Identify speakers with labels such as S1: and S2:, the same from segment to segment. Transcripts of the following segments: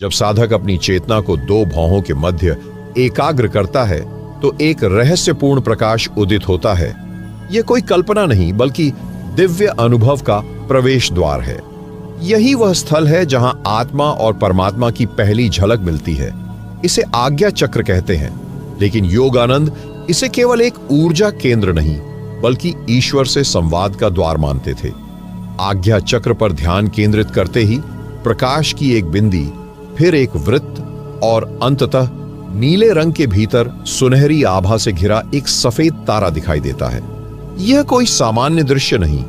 S1: जब साधक अपनी चेतना को दो भौहों के मध्य एकाग्र करता है तो एक रहस्यपूर्ण प्रकाश उदित होता है। यह कोई कल्पना नहीं बल्कि दिव्य अनुभव का प्रवेश द्वार है। यही वह स्थल है जहां आत्मा और परमात्मा की पहली झलक मिलती है। इसे आज्ञा चक्र कहते हैं, लेकिन योगानंद इसे केवल एक ऊर्जा केंद्र नहीं बल्कि ईश्वर से संवाद का द्वार मानते थे। आज्ञा चक्र पर ध्यान केंद्रित करते ही प्रकाश की एक बिंदी, फिर एक वृत्त और अंततः नीले रंग के भीतर सुनहरी आभा से घिरा एक सफेद तारा दिखाई देता है। यह कोई सामान्य दृश्य नहीं,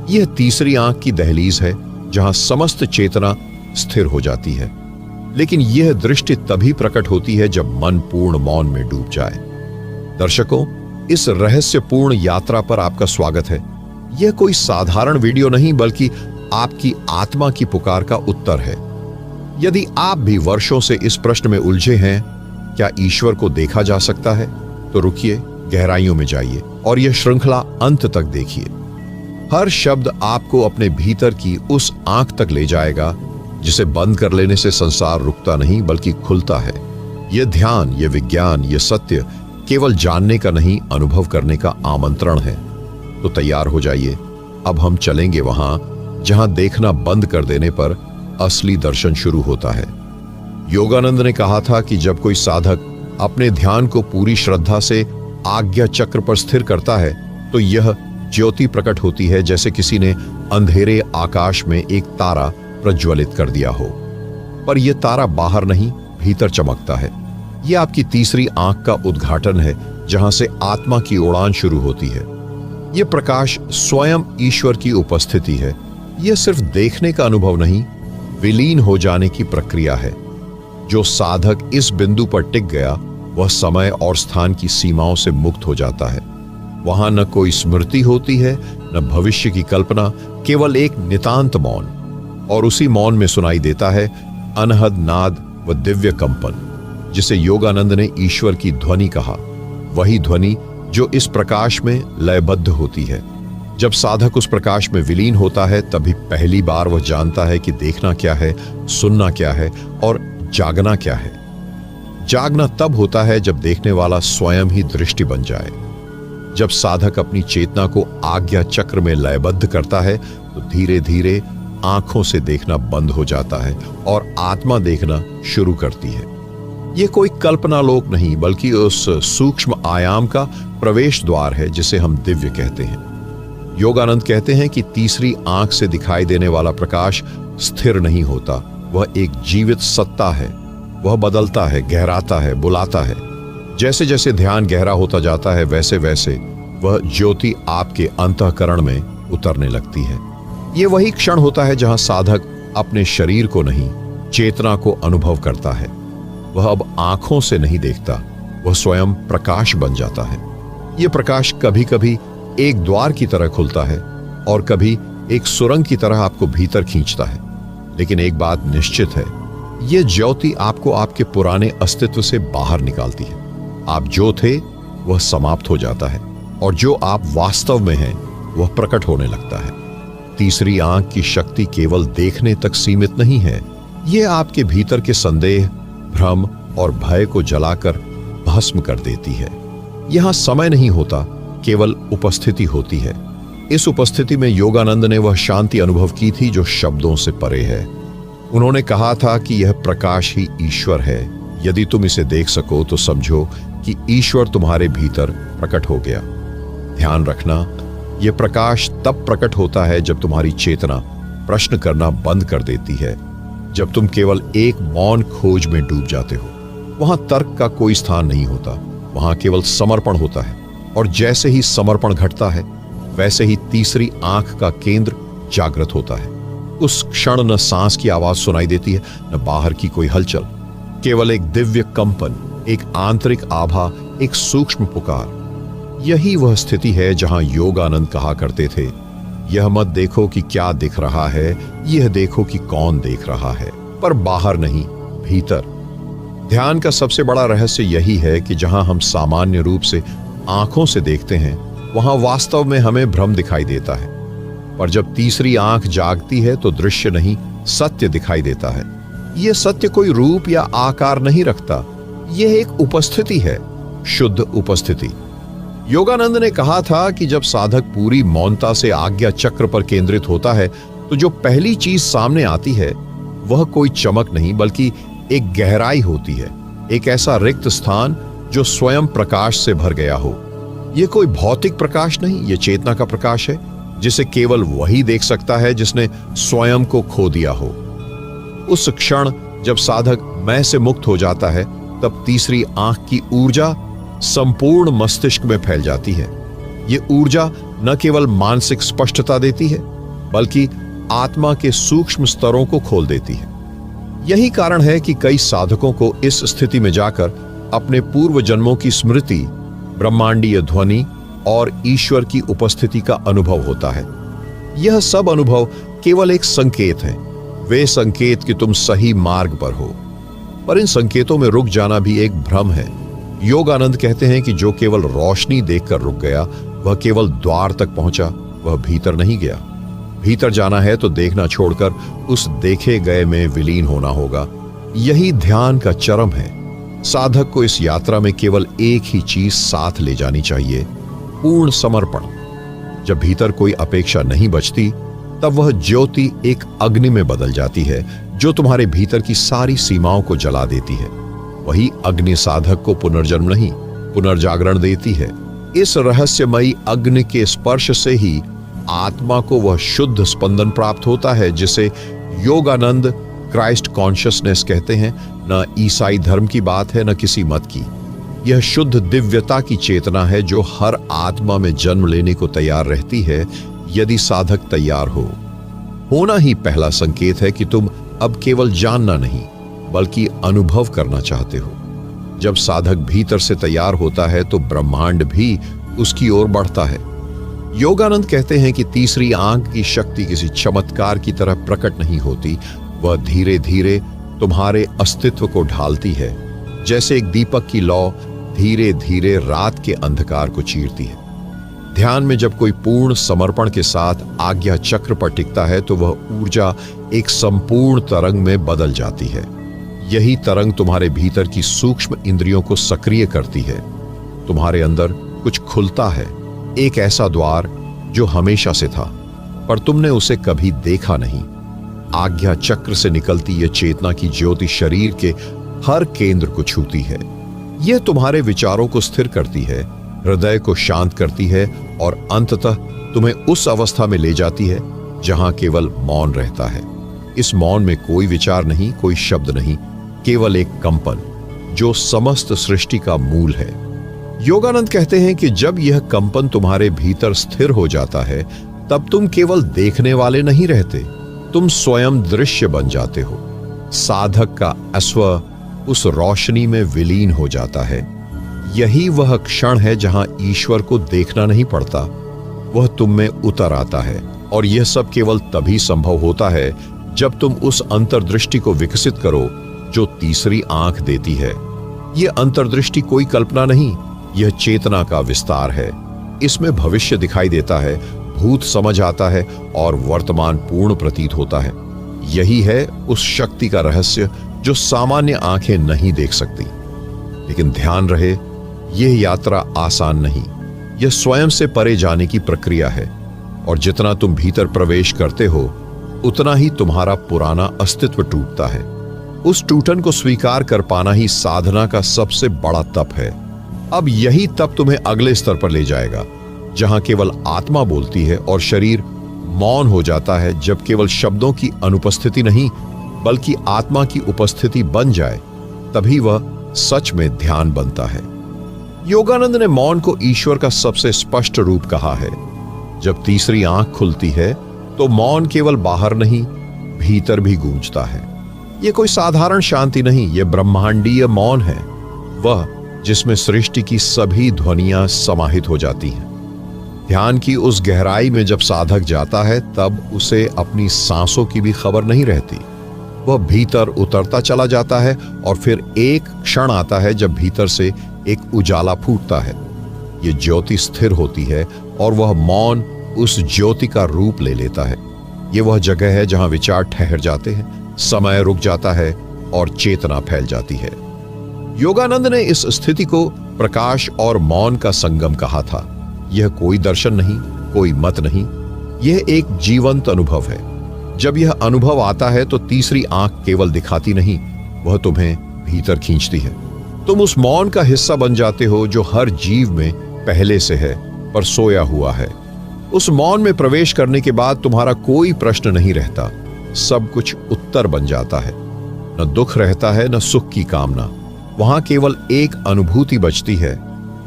S1: यह तीसरी आंख की दहलीज है जहां समस्त चेतना स्थिर हो जाती है। लेकिन यह दृष्टि तभी प्रकट होती है जब मन पूर्ण मौन में डूब जाए। दर्शकों, इस रहस्यपूर्ण यात्रा पर आपका स्वागत है। यह कोई साधारण वीडियो नहीं बल्कि आपकी आत्मा की पुकार का उत्तर है। यदि आप भी वर्षों से इस प्रश्न में उलझे हैं, क्या ईश्वर को देखा जा सकता है, तो रुकिए, गहराइयों में जाइए और यह श्रृंखला अंत तक देखिए। हर शब्द आपको अपने भीतर की उस आंख तक ले जाएगा जिसे बंद कर लेने से संसार रुकता नहीं बल्कि खुलता है। यह ध्यान, यह विज्ञान, यह सत्य केवल जानने का नहीं, अनुभव करने का आमंत्रण है। तो तैयार हो जाइए, अब हम चलेंगे वहां जहां देखना बंद कर देने पर असली दर्शन शुरू होता है। योगानंद ने कहा था कि जब कोई साधक अपने ध्यान को पूरी श्रद्धा से आज्ञा चक्र पर स्थिर करता है तो यह ज्योति प्रकट होती है, जैसे किसी ने अंधेरे आकाश में एक तारा प्रज्वलित कर दिया हो। पर यह तारा बाहर नहीं, भीतर चमकता है। यह आपकी तीसरी आंख का उद्घाटन है जहां से आत्मा की उड़ान शुरू होती है। यह प्रकाश स्वयं ईश्वर की उपस्थिति है। यह सिर्फ देखने का अनुभव नहीं, विलीन हो जाने की प्रक्रिया है। जो साधक इस बिंदु पर टिक गया वह समय और स्थान की सीमाओं से मुक्त हो जाता है। वहां न कोई स्मृति होती है, न भविष्य की कल्पना, केवल एक नितांत मौन। और उसी मौन में सुनाई देता है अनहद नाद व दिव्य कंपन, जिसे योगानंद ने ईश्वर की ध्वनि कहा। वही ध्वनि जो इस प्रकाश में लयबद्ध होती है। जब साधक उस प्रकाश में विलीन होता है तभी पहली बार वह जानता है कि देखना क्या है, सुनना क्या है और जागना क्या है। जागना तब होता है जब देखने वाला स्वयं ही दृष्टि बन जाए। जब साधक अपनी चेतना को आज्ञा चक्र में लयबद्ध करता है तो धीरे धीरे आंखों से देखना बंद हो जाता है और आत्मा देखना शुरू करती है। यह कोई कल्पना लोक नहीं बल्कि उस सूक्ष्म आयाम का प्रवेश द्वार है जिसे हम दिव्य कहते हैं। योगानंद कहते हैं कि तीसरी आंख से दिखाई देने वाला प्रकाश स्थिर नहीं होता, वह एक जीवित सत्ता है। वह बदलता है, गहराता है, बुलाता है। जैसे जैसे ध्यान गहरा होता जाता है वैसे वैसे वह ज्योति आपके अंतःकरण में उतरने लगती है। यह वही क्षण होता है जहां साधक अपने शरीर को नहीं, चेतना को अनुभव करता है। वह अब आंखों से नहीं देखता, वह स्वयं प्रकाश बन जाता है। यह प्रकाश कभी कभी एक द्वार की तरह खुलता है और कभी एक सुरंग की तरह आपको भीतर खींचता है। लेकिन एक बात निश्चित है, यह ज्योति आपको आपके पुराने अस्तित्व से बाहर निकालती है। आप जो थे वह समाप्त हो जाता है और जो आप वास्तव में हैं वह प्रकट होने लगता है। तीसरी आंख की शक्ति केवल देखने तक सीमित नहीं है, यह आपके भीतर के संदेह, भ्रम और भय को जलाकर भस्म कर देती है। यहां समय नहीं होता, केवल उपस्थिति होती है। इस उपस्थिति में योगानंद ने वह शांति अनुभव की थी जो शब्दों से परे है। उन्होंने कहा था कि यह प्रकाश ही ईश्वर है। यदि तुम इसे देख सको तो समझो कि ईश्वर तुम्हारे भीतर प्रकट हो गया। ध्यान रखना, यह प्रकाश तब प्रकट होता है जब तुम्हारी चेतना प्रश्न करना बंद कर देती है, जब तुम केवल एक मौन खोज में डूब जाते हो। वहां तर्क का कोई स्थान नहीं होता, वहां केवल समर्पण होता है। और जैसे ही समर्पण घटता है वैसे ही तीसरी आंख का केंद्र जागृत होता है। उस क्षण न सांस की आवाज सुनाई देती है, न बाहर की कोई हलचल, केवल एक दिव्य कंपन, एक आंतरिक आभा, एक सूक्ष्म पुकार। यही वह स्थिति है जहां योगानंद कहा करते थे, यह मत देखो कि क्या दिख रहा है, यह देखो कि कौन देख रहा है। पर बाहर नहीं, भीतर। ध्यान का सबसे बड़ा रहस्य यही है कि जहां हम सामान्य रूप से आंखों से देखते हैं वहां वास्तव में हमें भ्रम दिखाई देता है। पर जब तीसरी आंख जागती है तो दृश्य नहीं, सत्य दिखाई देता है। यह सत्य कोई रूप या आकार नहीं रखता, यह एक उपस्थिति है, शुद्ध उपस्थिति। योगानंद ने कहा था कि जब साधक पूरी मौनता से आज्ञा चक्र पर केंद्रित होता है तो जो पहली चीज सामने आती है वह कोई चमक नहीं बल्कि एक गहराई होती है, एक ऐसा रिक्त स्थान जो स्वयं प्रकाश से भर गया हो। यह कोई भौतिक प्रकाश नहीं, यह चेतना का प्रकाश है जिसे केवल वही देख सकता है जिसने स्वयं को खो दिया हो। उस क्षण जब साधक मैं से मुक्त हो जाता है तब तीसरी आंख की ऊर्जा संपूर्ण मस्तिष्क में फैल जाती है। यह ऊर्जा न केवल मानसिक स्पष्टता देती है बल्कि आत्मा के सूक्ष्म स्तरों को खोल देती है। यही कारण है कि कई साधकों को इस स्थिति में जाकर अपने पूर्व जन्मों की स्मृति, ब्रह्मांडीय ध्वनि और ईश्वर की उपस्थिति का अनुभव होता है। यह सब अनुभव केवल एक संकेत है, वे संकेत कि तुम सही मार्ग पर हो, पर इन संकेतों में रुक जाना भी एक भ्रम है। योगानंद कहते हैं कि जो केवल रोशनी देखकर रुक गया वह केवल द्वार तक पहुंचा, वह भीतर नहीं गया। भीतर जाना है तो देखना छोड़कर उस देखे गए में विलीन होना होगा। यही ध्यान का चरम है। साधक को इस यात्रा में केवल एक ही चीज साथ ले जानी चाहिए, पूर्ण समर्पण। जब भीतर कोई अपेक्षा नहीं बचती तब वह ज्योति एक अग्नि में बदल जाती है जो तुम्हारे भीतर की सारी सीमाओं को जला देती है। वही अग्नि साधक को पुनर्जन्म नहीं, पुनर्जागरण देती है। इस रहस्यमयी अग्नि के स्पर्श से ही आत्मा को वह शुद्ध स्पंदन प्राप्त होता है जिसे योगानंद क्राइस्ट कॉन्शियसनेस कहते हैं। न ईसाई धर्म की बात है न किसी मत की। यह शुद्ध दिव्यता की चेतना है जो हर आत्मा में जन्म लेने को तैयार रहती है यदि साधक तैयार हो। होना ही पहला संकेत है कि तुम अब केवल जानना नहीं बल्कि अनुभव करना चाहते हो। जब साधक भीतर से तैयार होता है तो ब्रह्मांड भी उसकी ओर बढ़ता है। योगानंद कहते हैं कि तीसरी आंख की शक्ति किसी चमत्कार की तरह प्रकट नहीं होती, वह धीरे धीरे तुम्हारे अस्तित्व को ढालती है, जैसे एक दीपक की लौ धीरे धीरे रात के अंधकार को चीरती है। ध्यान में जब कोई पूर्ण समर्पण के साथ आज्ञा चक्र पर टिकता है तो वह ऊर्जा एक संपूर्ण तरंग में बदल जाती है। यही तरंग तुम्हारे भीतर की सूक्ष्म इंद्रियों को सक्रिय करती है। तुम्हारे अंदर कुछ खुलता है, एक ऐसा द्वार जो हमेशा से था पर तुमने उसे कभी देखा नहीं। आज्ञा चक्र से निकलती यह चेतना की ज्योति शरीर के हर केंद्र को छूती है। यह तुम्हारे विचारों को स्थिर करती है, हृदय को शांत करती है और अंततः तुम्हें उस अवस्था में ले जाती है जहां केवल मौन रहता है। इस मौन में कोई विचार नहीं, कोई शब्द नहीं, केवल एक कंपन जो समस्त सृष्टि का मूल है। योगानंद कहते हैं कि जब यह कंपन तुम्हारे भीतर स्थिर हो जाता है तब तुम केवल देखने वाले नहीं रहते, तुम स्वयं दृश्य बन जाते हो। साधक का अस्व उस रोशनी में विलीन हो जाता है। यही वह क्षण है जहां ईश्वर को देखना नहीं पड़ता, वह तुम में उतर आता है। और यह सब केवल तभी संभव होता है जब तुम उस अंतर्दृष्टि को विकसित करो जो तीसरी आंख देती है। यह अंतर्दृष्टि कोई कल्पना नहीं, यह चेतना का विस्तार है। इसमें भविष्य दिखाई देता है, भूत समझ आता है और वर्तमान पूर्ण प्रतीत होता है। यही है उस शक्ति का रहस्य जो सामान्य आंखें नहीं देख सकती। लेकिन ध्यान रहे, यह यात्रा आसान नहीं, यह स्वयं से परे जाने की प्रक्रिया है। और जितना तुम भीतर प्रवेश करते हो उतना ही तुम्हारा पुराना अस्तित्व टूटता है। उस टूटन को स्वीकार कर पाना ही साधना का सबसे बड़ा तप है। अब यही तप तुम्हें अगले स्तर पर ले जाएगा जहां केवल आत्मा बोलती है और शरीर मौन हो जाता है। जब केवल शब्दों की अनुपस्थिति नहीं बल्कि आत्मा की उपस्थिति बन जाए तभी वह सच में ध्यान बनता है। योगानंद ने मौन को ईश्वर का सबसे स्पष्ट रूप कहा है। जब तीसरी आंख खुलती है तो मौन केवल बाहर नहीं भीतर भी गूंजता है। यह कोई साधारण शांति नहीं, यह ब्रह्मांडीय मौन है, वह जिसमें सृष्टि की सभी ध्वनियां समाहित हो जाती हैं। ध्यान की उस गहराई में जब साधक जाता है तब उसे अपनी सांसों की भी खबर नहीं रहती। वह भीतर उतरता चला जाता है और फिर एक क्षण आता है जब भीतर से एक उजाला फूटता है। यह ज्योति स्थिर होती है और वह मौन उस ज्योति का रूप ले लेता है। यह वह जगह है जहां विचार ठहर जाते हैं, समय रुक जाता है और चेतना फैल जाती है। योगानंद ने इस स्थिति को प्रकाश और मौन का संगम कहा था। यह कोई दर्शन नहीं, कोई मत नहीं, यह एक जीवंत अनुभव है। जब यह अनुभव आता है तो तीसरी आंख केवल दिखाती नहीं, वह तुम्हें भीतर खींचती है। तुम उस मौन का हिस्सा बन जाते हो जो हर जीव में पहले से है पर सोया हुआ है। उस मौन में प्रवेश करने के बाद तुम्हारा कोई प्रश्न नहीं रहता, सब कुछ उत्तर बन जाता है। न दुख रहता है, न सुख की कामना। वहां केवल एक अनुभूति बचती है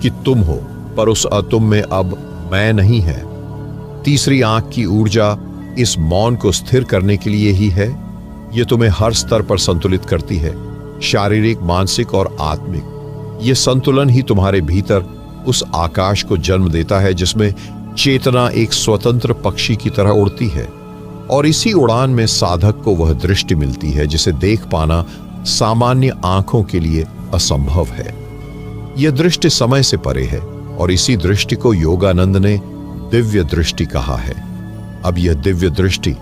S1: कि तुम हो, पर उस अतुम में अब मैं नहीं है। तीसरी आंख की ऊर्जा इस मौन को स्थिर करने के लिए ही है। यह तुम्हें हर स्तर पर संतुलित करती है, शारीरिक, मानसिक और आत्मिक। यह संतुलन ही तुम्हारे भीतर उस आकाश को जन्म देता है जिसमें चेतना एक स्वतंत्र पक्षी की तरह उड़ती है। और इसी उड़ान में साधक को वह दृष्टि मिलती है जिसे देख पाना सामान्य आंखों के लिए असंभव है। यह दृष्टि समय से परे है और इसी दृष्टि को योगानंद ने दिव्य दृष्टि कहा है। अब यह दिव्य दृष्टि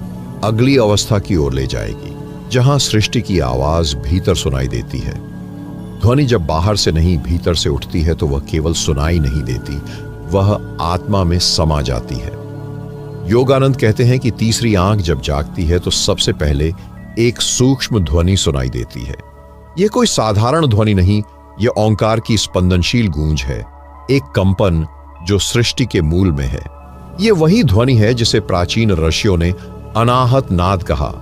S1: अगली अवस्था की ओर ले जाएगी, जहां सृष्टि की आवाज भीतर सुनाई देती है। ध्वनि जब बाहर से नहीं भीतर से उठती है तो वह केवल सुनाई नहीं देती, वह आत्मा में समा जाती है। योगानंद कहते हैं कि तीसरी आंख जब जागती है तो सबसे पहले एक सूक्ष्म ध्वनि सुनाई देती है। यह कोई साधारण ध्वनि नहीं, यह ओंकार की स्पंदनशील गूंज है, एक कंपन जो सृष्टि के मूल में है। यह वही ध्वनि है जिसे प्राचीन ऋषियों ने अनाहत नाद कहा।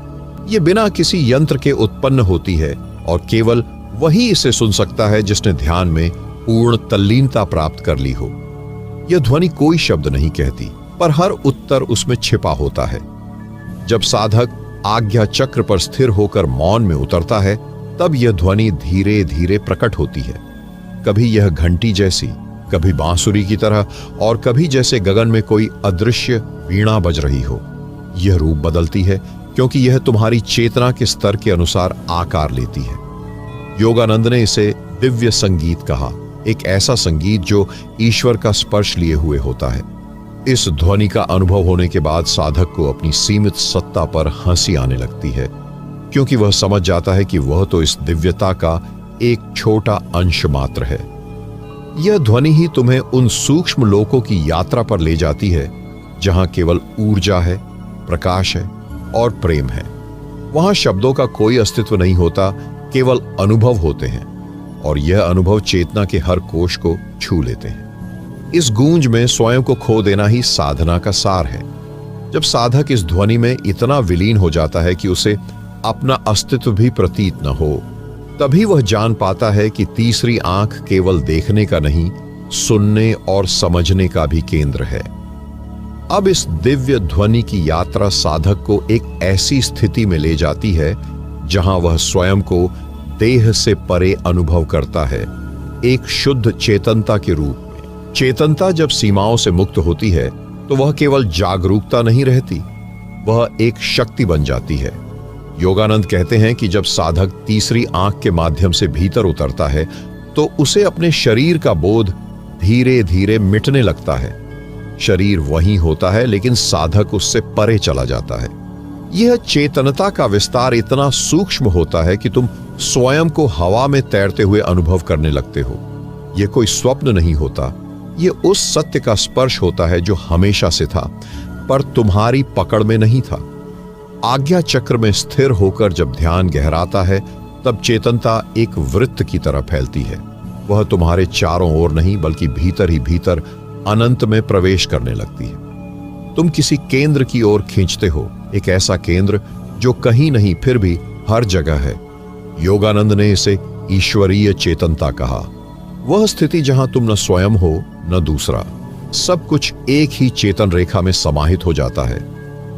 S1: यह बिना किसी यंत्र के उत्पन्न होती है और केवल वही इसे सुन सकता है जिसने ध्यान में पूर्ण तल्लीनता प्राप्त कर ली हो। यह ध्वनि कोई शब्द नहीं कहती, पर हर उत्तर उसमें छिपा होता है। जब साधक आज्ञा चक्र पर स्थिर होकर मौन में उतरता है, तब यह ध्वनि धीरे धीरे प्रकट होती है। कभी यह घंटी जैसी, कभी बांसुरी की तरह और कभी जैसे गगन में कोई अदृश्य वीणा बज रही हो। यह रूप बदलती है क्योंकि यह तुम्हारी चेतना के स्तर के अनुसार आकार लेती है। योगानंद ने इसे दिव्य संगीत कहा, एक ऐसा संगीत जो ईश्वर का स्पर्श लिए हुए होता है। इस ध्वनि का अनुभव होने के बाद साधक को अपनी सीमित सत्ता पर हंसी आने लगती है, क्योंकि वह समझ जाता है कि वह तो इस दिव्यता का एक छोटा अंश मात्र है। यह ध्वनि ही तुम्हें उन सूक्ष्म लोकों की यात्रा पर ले जाती है जहां केवल ऊर्जा है, प्रकाश है और प्रेम है। वहां शब्दों का कोई अस्तित्व नहीं होता, केवल अनुभव होते हैं और यह अनुभव चेतना के हर कोश को छू लेते हैं। इस गूंज में स्वयं को खो देना ही साधना का सार है। जब साधक इस ध्वनि में इतना विलीन हो जाता है कि उसे अपना अस्तित्व भी प्रतीत न हो, तभी वह जान पाता है कि तीसरी आंख केवल देखने का नहीं, सुनने और समझने का भी केंद्र है। अब इस दिव्य ध्वनि की यात्रा साधक को एक ऐसी स्थिति में ले जाती है जहां वह स्वयं को देह से परे अनुभव करता है, एक शुद्ध चेतनता के रूप में। चेतनता जब सीमाओं से मुक्त होती है तो वह केवल जागरूकता नहीं रहती, वह एक शक्ति बन जाती है। योगानंद कहते हैं कि जब साधक तीसरी आंख के माध्यम से भीतर उतरता है तो उसे अपने शरीर का बोध धीरे धीरे मिटने लगता है। शरीर वहीं होता है लेकिन साधक उससे परे चला जाता है। यह चेतनता का विस्तार इतना सूक्ष्म होता है कि तुम स्वयं को हवा में तैरते हुए अनुभव करने लगते हो। यह कोई स्वप्न नहीं होता, यह उस सत्य का स्पर्श होता है जो हमेशा से था पर तुम्हारी पकड़ में नहीं था। आज्ञा चक्र में स्थिर होकर जब ध्यान गहराता है तब चेतनता एक वृत्त की तरह फैलती है। वह तुम्हारे चारों ओर नहीं बल्कि भीतर ही भीतर अनंत में प्रवेश करने लगती है। तुम किसी केंद्र की ओर खींचते हो, एक ऐसा केंद्र जो कहीं नहीं फिर भी हर जगह है। योगानंद ने इसे ईश्वरीय चेतनता कहा, वह स्थिति जहां तुम न स्वयं हो न दूसरा, सब कुछ एक ही चेतन रेखा में समाहित हो जाता है।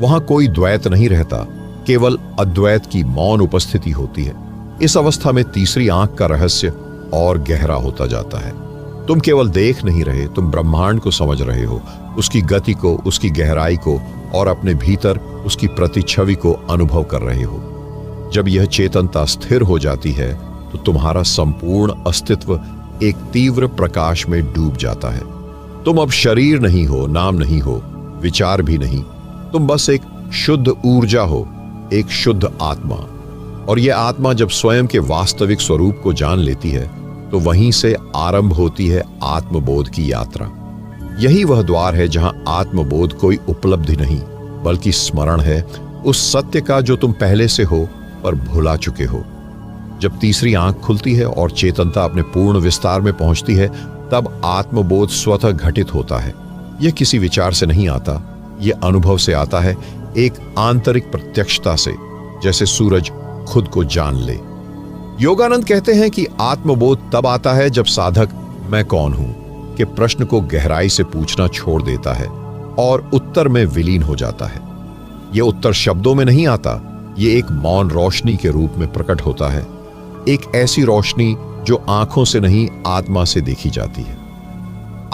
S1: वहां कोई द्वैत नहीं रहता, केवल अद्वैत की मौन उपस्थिति होती है। इस अवस्था में तीसरी आंख का रहस्य और गहरा होता जाता है। तुम केवल देख नहीं रहे, तुम ब्रह्मांड को समझ रहे हो, उसकी गति को, उसकी गहराई को और अपने भीतर उसकी प्रतिच्छवि को अनुभव कर रहे हो। जब यह चेतनता स्थिर हो जाती है तो तुम्हारा संपूर्ण अस्तित्व एक तीव्र प्रकाश में डूब जाता है। तुम अब शरीर नहीं हो, नाम नहीं हो, विचार भी नहीं, तुम बस एक शुद्ध ऊर्जा हो, एक शुद्ध आत्मा। और यह आत्मा जब स्वयं के वास्तविक स्वरूप को जान लेती है तो वहीं से आरंभ होती है आत्मबोध की यात्रा। यही वह द्वार है जहां आत्मबोध कोई उपलब्धि नहीं बल्कि स्मरण है उस सत्य का जो तुम पहले से हो पर भुला चुके हो। जब तीसरी आंख खुलती है और चेतनता अपने पूर्ण विस्तार में पहुंचती है तब आत्मबोध स्वतः घटित होता है। यह किसी विचार से नहीं आता, यह अनुभव से आता है, एक आंतरिक प्रत्यक्षता से, जैसे सूरज खुद को जान ले। योगानंद कहते हैं कि आत्मबोध तब आता है जब साधक मैं कौन हूं के प्रश्न को गहराई से पूछना छोड़ देता है और उत्तर में विलीन हो जाता है। यह उत्तर शब्दों में नहीं आता, यह एक मौन रोशनी के रूप में प्रकट होता है, एक ऐसी रोशनी जो आंखों से नहीं आत्मा से देखी जाती है।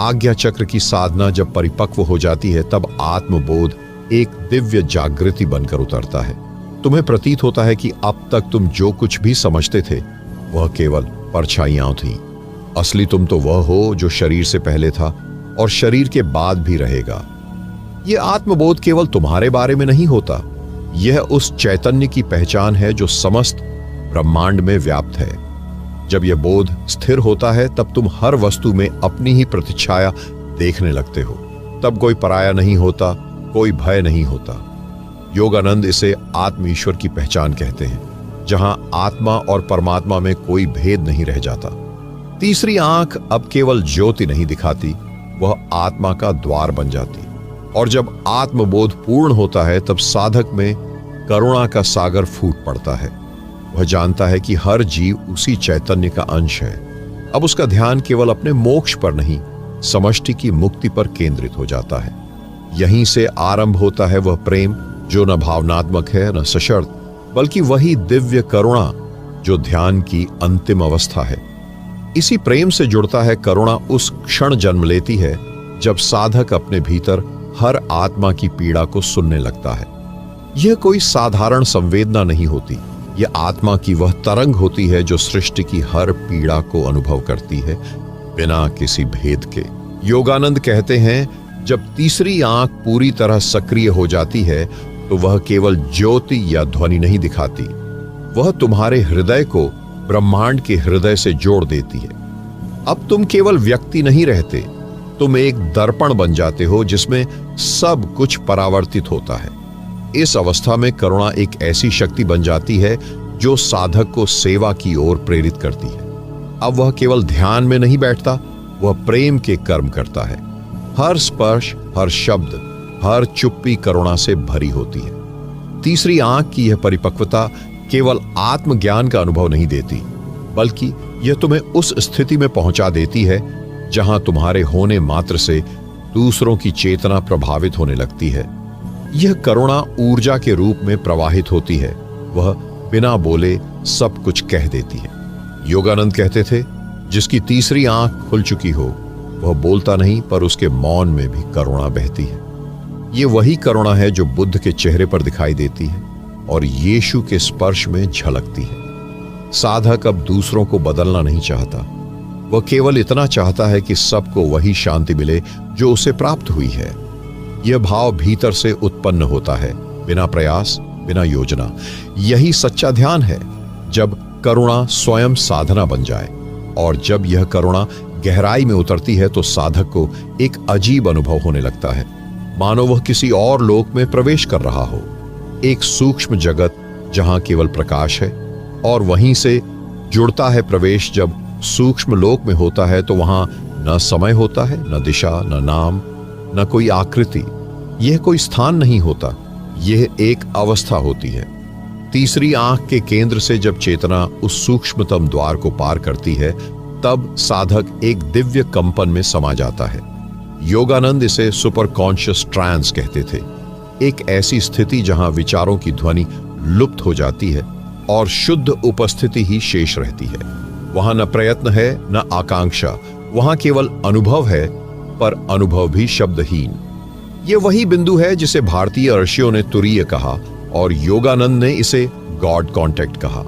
S1: आज्ञा चक्र की साधना जब परिपक्व हो जाती है तब आत्मबोध एक दिव्य जागृति बनकर उतरता है। तुम्हें प्रतीत होता है कि अब तक तुम जो कुछ भी समझते थे वह केवल परछाइयां थीं। असली तुम तो वह हो जो शरीर से पहले था और शरीर के बाद भी रहेगा। यह आत्मबोध केवल तुम्हारे बारे में नहीं होता, यह उस चैतन्य की पहचान है जो समस्त ब्रह्मांड में व्याप्त है। जब यह बोध स्थिर होता है तब तुम हर वस्तु में अपनी ही प्रतिछाया देखने लगते हो। तब कोई पराया नहीं होता, कोई भय नहीं होता। योगानंद इसे आत्म ईश्वर की पहचान कहते हैं, जहां आत्मा और परमात्मा में कोई भेद नहीं रह जाता। तीसरी आंख अब केवल ज्योति नहीं दिखाती, वह आत्मा का द्वार बन जाती। और जब आत्मबोध पूर्ण होता है तब साधक में करुणा का सागर फूट पड़ता है। वह जानता है कि हर जीव उसी चैतन्य का अंश है। अब उसका ध्यान केवल अपने मोक्ष पर नहीं, समष्टि की मुक्ति पर केंद्रित हो जाता है। यहीं से आरंभ होता है वह प्रेम जो न भावनात्मक है न सशर्त, बल्कि वही दिव्य करुणा जो ध्यान की अंतिम अवस्था है। इसी प्रेम से जुड़ता है करुणा उस क्षण जन्म लेती है जब साधक अपने भीतर हर आत्मा की पीड़ा को सुनने लगता है। यह कोई साधारण संवेदना नहीं होती, यह आत्मा की वह तरंग होती है जो सृष्टि की हर पीड़ा को अनुभव करती है बिना किसी भेद के। योगानंद कहते हैं जब तीसरी आंख पूरी तरह सक्रिय हो जाती है तो वह केवल ज्योति या ध्वनि नहीं दिखाती, वह तुम्हारे हृदय को ब्रह्मांड के हृदय से जोड़ देती है। अब तुम केवल व्यक्ति नहीं रहते, तुम एक दर्पण बन जाते हो जिसमें सब कुछ परावर्तित होता है। इस अवस्था में करुणा एक ऐसी शक्ति बन जाती है जो साधक को सेवा की ओर प्रेरित करती है। अब वह केवल ध्यान में नहीं बैठता, वह प्रेम के कर्म करता है। हर स्पर्श, हर शब्द, हर चुप्पी करुणा से भरी होती है। तीसरी आंख की यह परिपक्वता केवल आत्मज्ञान का अनुभव नहीं देती, बल्कि यह तुम्हें उस स्थिति में पहुंचा देती है जहां तुम्हारे होने मात्र से दूसरों की चेतना प्रभावित होने लगती है। यह करुणा ऊर्जा के रूप में प्रवाहित होती है, वह बिना बोले सब कुछ कह देती है। योगानंद कहते थे जिसकी तीसरी आंख खुल चुकी हो वह बोलता नहीं पर उसके मौन में भी करुणा बहती है। ये वही करुणा है जो बुद्ध के चेहरे पर दिखाई देती है और यीशु के स्पर्श में झलकती है। साधक अब दूसरों को बदलना नहीं चाहता, वह केवल इतना चाहता है कि सबको वही शांति मिले जो उसे प्राप्त हुई है। यह भाव भीतर से उत्पन्न होता है, बिना प्रयास, बिना योजना। यही सच्चा ध्यान है, जब करुणा स्वयं साधना बन जाए। और जब यह करुणा गहराई में उतरती है तो साधक को एक अजीब अनुभव होने लगता है, मानो वह किसी और लोक में प्रवेश कर रहा हो, एक सूक्ष्म जगत जहां केवल प्रकाश है। और वहीं से जुड़ता है प्रवेश। जब सूक्ष्म लोक में होता है तो वहां न समय होता है, न दिशा, न नाम, न कोई आकृति। यह कोई स्थान नहीं होता, यह एक अवस्था होती है। तीसरी आंख के केंद्र से जब चेतना उस सूक्ष्मतम द्वार को पार करती है तब साधक एक दिव्य कंपन में समा जाता है। योगानंद इसे सुपर कॉन्शियस ट्रांस कहते थे, एक ऐसी स्थिति जहां विचारों की ध्वनि लुप्त हो जाती है और शुद्ध उपस्थिति ही शेष रहती है। वहां न प्रयत्न है न आकांक्षा, वहां केवल अनुभव है, पर अनुभव भी शब्दहीन। यह वही बिंदु है जिसे भारतीय ऋषियों ने तुरीय कहा और योगानंद ने इसे गॉड कॉन्टेक्ट कहा।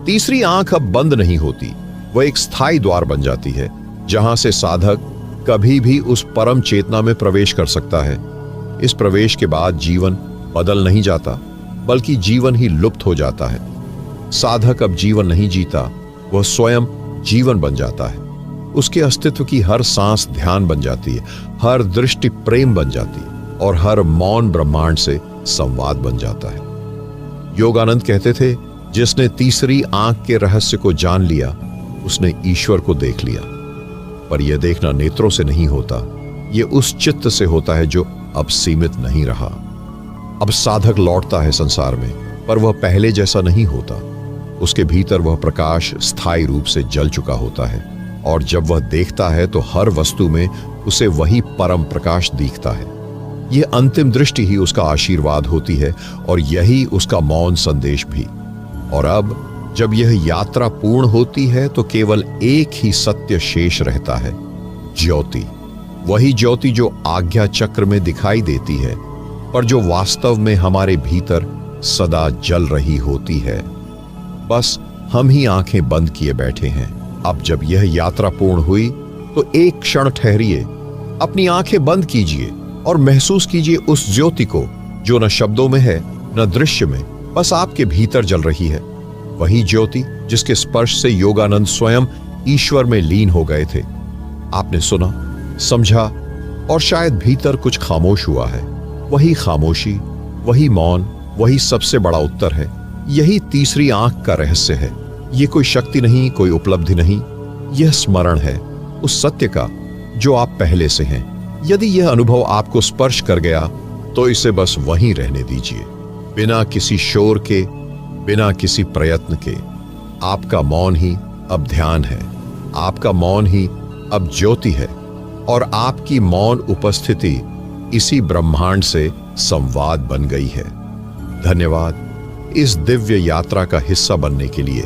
S1: तीसरी आंख अब बंद नहीं होती, वह एक स्थायी द्वार बन जाती है जहां से साधक कभी भी उस परम चेतना में प्रवेश कर सकता है। इस प्रवेश के बाद जीवन बदल नहीं जाता, बल्कि जीवन ही लुप्त हो जाता है। साधक अब जीवन नहीं जीता, वह स्वयं जीवन बन जाता है। उसके अस्तित्व की हर सांस ध्यान बन जाती है, हर दृष्टि प्रेम बन जाती है और हर मौन ब्रह्मांड से संवाद बन जाता है। योगानंद कहते थे, जिसने तीसरी आंख के रहस्य को जान लिया उसने ईश्वर को देख लिया। पर यह देखना नेत्रों से नहीं होता, यह उस चित्त से होता है जो अब सीमित नहीं रहा। अब साधक लौटता है संसार में, पर वह पहले जैसा नहीं होता। उसके भीतर वह प्रकाश स्थायी रूप से जल चुका होता है और जब वह देखता है तो हर वस्तु में उसे वही परम प्रकाश दिखता है। यह अंतिम दृष्टि ही उसका आशीर्वाद होती है और यही उसका मौन संदेश भी। और अब जब यह यात्रा पूर्ण होती है तो केवल एक ही सत्य शेष रहता है, ज्योति। वही ज्योति जो आज्ञा चक्र में दिखाई देती है, पर जो वास्तव में हमारे भीतर सदा जल रही होती है। बस हम ही आंखें बंद किए बैठे हैं। अब जब यह यात्रा पूर्ण हुई तो एक क्षण ठहरिए, अपनी आंखें बंद कीजिए और महसूस कीजिए उस ज्योति को जो न शब्दों में है न दृश्य में, बस आपके भीतर जल रही है। वही ज्योति जिसके स्पर्श से योगानंद स्वयं ईश्वर में लीन हो गए थे। आपने सुना, समझा और शायद भीतर कुछ खामोश हुआ है। वही खामोशी, वही मौन, वही सबसे बड़ा उत्तर है। यही तीसरी आंख का रहस्य है। यह कोई शक्ति नहीं, कोई उपलब्धि नहीं, यह स्मरण है उस सत्य का जो आप पहले से हैं। यदि यह अनुभव आपको स्पर्श कर गया तो इसे बस वहीं रहने दीजिए, बिना किसी शोर के, बिना किसी प्रयत्न के। आपका मौन ही अब ध्यान है, आपका मौन ही अब ज्योति है और आपकी मौन उपस्थिति इसी ब्रह्मांड से संवाद बन गई है। धन्यवाद इस दिव्य यात्रा का हिस्सा बनने के लिए।